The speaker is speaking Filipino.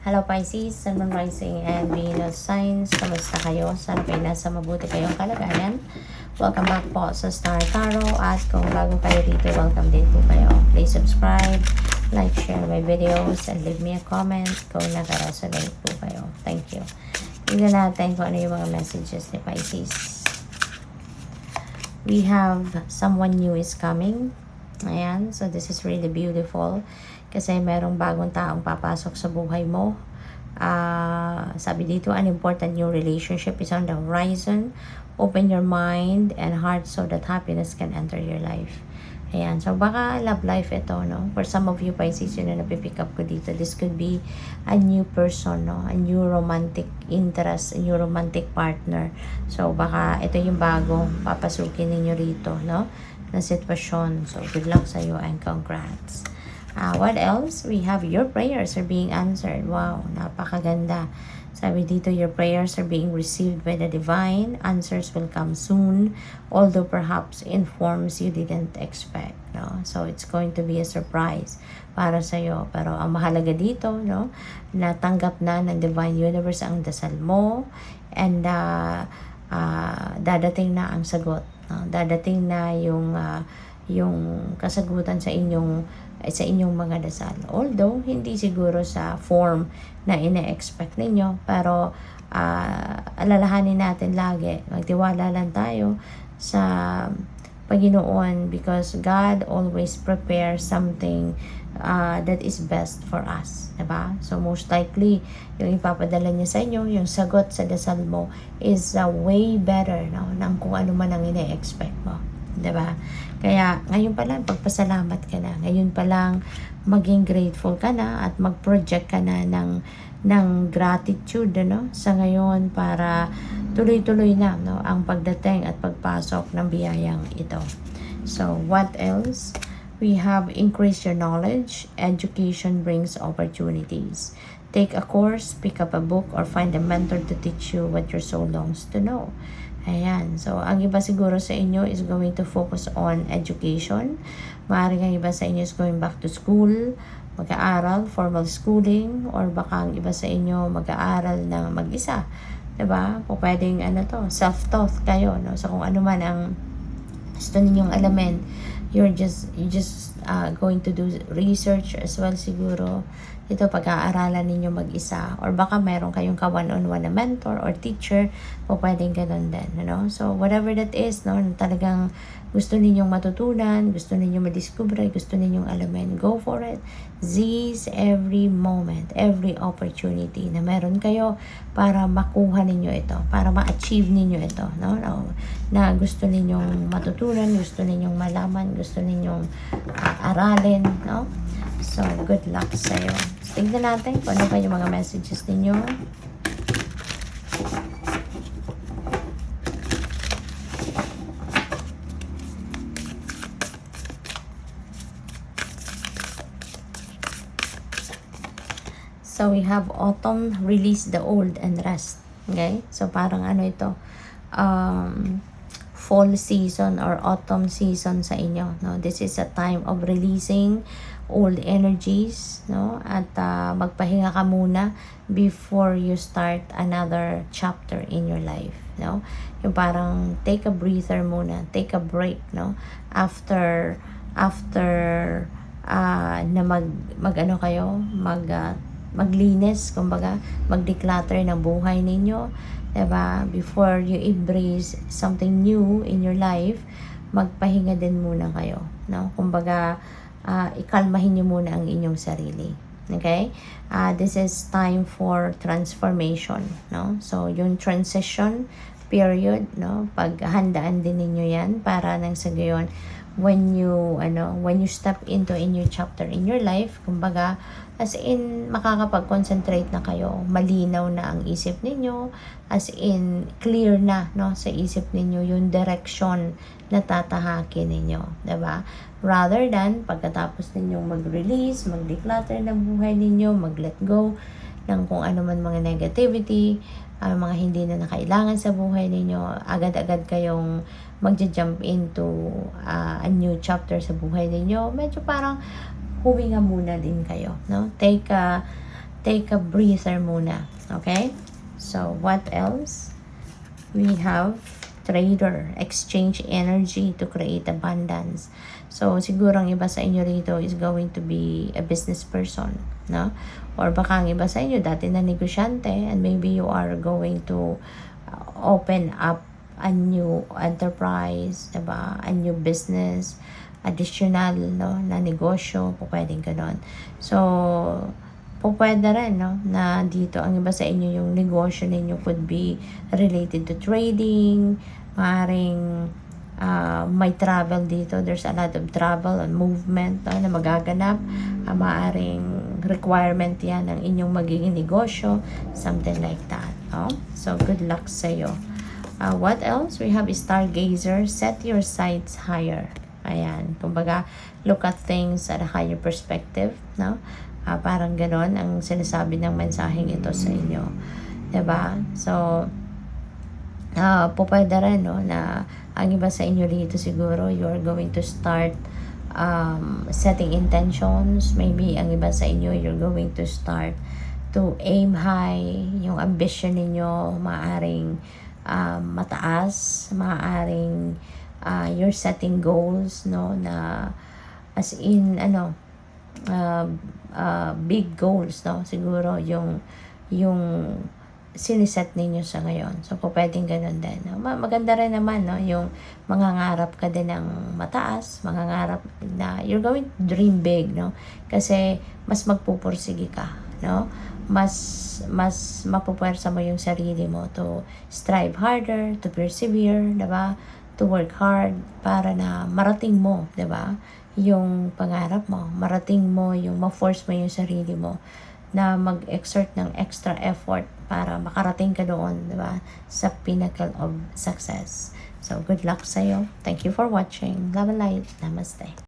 Hello Pisces, Sun, Moon, Rising, and Venus signs. Kamusta kayo? Sana kayo nasa mabuti kayong kalagayan. Welcome back po sa Star Tarot. At kung bago kayo dito, welcome din po kayo. Please subscribe, like, share my videos, and leave me a comment kung naka-resonate po kayo. Thank you. Tingnan natin kung ano yung mga messages ni Pisces. We have someone new is coming. Ayan, so this is really beautiful. Kasi merong bagong taong papasok sa buhay mo. Sabi dito, an important new relationship is on the horizon. Open your mind and heart so that happiness can enter your life. Ayan, so baka love life ito, no? For some of you Pisces, yun na napipick up ko dito. This could be a new person, no? A new romantic interest, a new romantic partner. So baka ito yung bagong papasukin ninyo rito, no? Na sitwasyon. So good luck sa iyo and congrats. What else? We have your prayers are being answered. Wow, napakaganda. Sabi dito, your prayers are being received by the divine. Answers will come soon, although perhaps in forms you didn't expect. No? So it's going to be a surprise para sa iyo. Pero ang mahalaga dito, no, natanggap na ng divine universe ang dasal mo, and dadating na ang sagot. No? Dadating na yung kasagutan sa inyong mga dasal. Although, hindi siguro sa form na ine-expect ninyo, pero alalahanin natin lagi, magtiwala lang tayo sa Panginoon, because God always prepares something that is best for us. Diba? So, most likely, yung ipapadala niya sa inyo, yung sagot sa dasal mo is way better, no, ng kung ano man ang ine-expect mo. Diba? Kaya ngayon pa lang pagpasalamat ka na. Ngayon pa lang maging grateful ka na at mag-project ka na ng gratitude, no? Sa ngayon para tuloy-tuloy na, no, ang pagdating at pagpasok ng biyayang ito. So what else? We have increased your knowledge. Education brings opportunities. Take a course, pick up a book, or find a mentor to teach you what your soul longs to know. Ayan. So, ang iba siguro sa inyo is going to focus on education. Maaaring ang iba sa inyo is going back to school, mag-aaral, formal schooling, or baka ang iba sa inyo mag-aaral na mag-isa. Diba? O pwedeng self-taught kayo, no? So, kung ano man ang gusto ninyong alamin, you just going to do research as well siguro. Ito, pag-aaralan ninyo mag-isa, or baka meron kayong ka-one-on-one na mentor or teacher, o pwedeng ganun din, no? So whatever that is, no, talagang gusto ninyong matutunan, gusto ninyong madiscover, gusto ninyong alamin, go for it. Seize every moment, every opportunity na meron kayo para makuha ninyo ito, para ma-achieve ninyo ito, no? Na gusto ninyong matutunan, gusto ninyong malaman, gusto ninyong aralin, no? So, good luck sa'yo. So, tignan natin kung ano pa yung mga messages ninyo. So, we have autumn, release the old and rest. Okay? So, parang ano ito? Fall season or autumn season sa inyo, no? This is a time of releasing old energies, no? At magpahinga ka muna before you start another chapter in your life, no? Yung parang take a breather muna, take a break, no? After na maglinis, kumbaga, mag-declutter ng buhay ninyo, diba? Before you embrace something new in your life, magpahinga din muna kayo, no? Kumbaga, ikalmahin nyo muna ang inyong sarili. Okay? This is time for transformation, no? So, yung transition period, no? Paghandaan din ninyo yan para nang sa gayon, when you step into a new chapter in your life, kumbaga, as in, makakapag-concentrate na kayo, malinaw na ang isip ninyo, as in, clear na, no, sa isip ninyo yung direction na tatahakin ninyo, diba? Rather than, pagkatapos ninyong mag-release, mag-declutter ng buhay ninyo, mag-let go ng kung ano man mga negativity, mga hindi na nakailangan sa buhay ninyo, agad-agad kayong magja-jump into a new chapter sa buhay ninyo. Medyo parang huminga muna din kayo, no? Take take a breather muna. Okay? So, what else? We have trader, exchange energy to create abundance. So, siguro ang iba sa inyo rito is going to be a business person, no? Or baka ang iba sa inyo dati na negosyante, and maybe you are going to open up a new enterprise, diba? A new business, additional, no, na negosyo, pwedeng ganon. So, pwede rin, no, na dito ang iba sa inyo yung negosyo ninyo could be related to trading, maaaring may travel dito. There's a lot of travel and movement, no, na magaganap. Maaaring requirement yan ng inyong magiging negosyo, something like that. No? So, good luck sa'yo. What else? We have stargazer, set your sights higher. Ayan, kumbaga, look at things at a higher perspective, no? Parang ganon ang sinasabi ng mensaheng ito sa inyo. Diba? So, pwede rin, no, na ang iba sa inyo dito siguro, you're going to start setting intentions. Maybe ang iba sa inyo, you're going to start to aim high. Yung ambition ninyo, maaring mataas, maaring you're setting goals, no, na as in, big goals, no, siguro yung siniset ninyo sa ngayon. So, pwedeng ganun din. No? Maganda rin naman, no, yung mangangarap ka din ng mataas, mangangarap na you're going to dream big, no, kasi mas magpupursige ka, no, mas mapupuwersa mo yung sarili mo to strive harder, to persevere, diba, to work hard para na marating mo, diba, yung pangarap mo, marating mo yung ma-force mo yung sarili mo na mag-exert ng extra effort para makarating ka doon, diba, sa pinnacle of success. So, good luck sa'yo. Thank you for watching. Love and light. Namaste.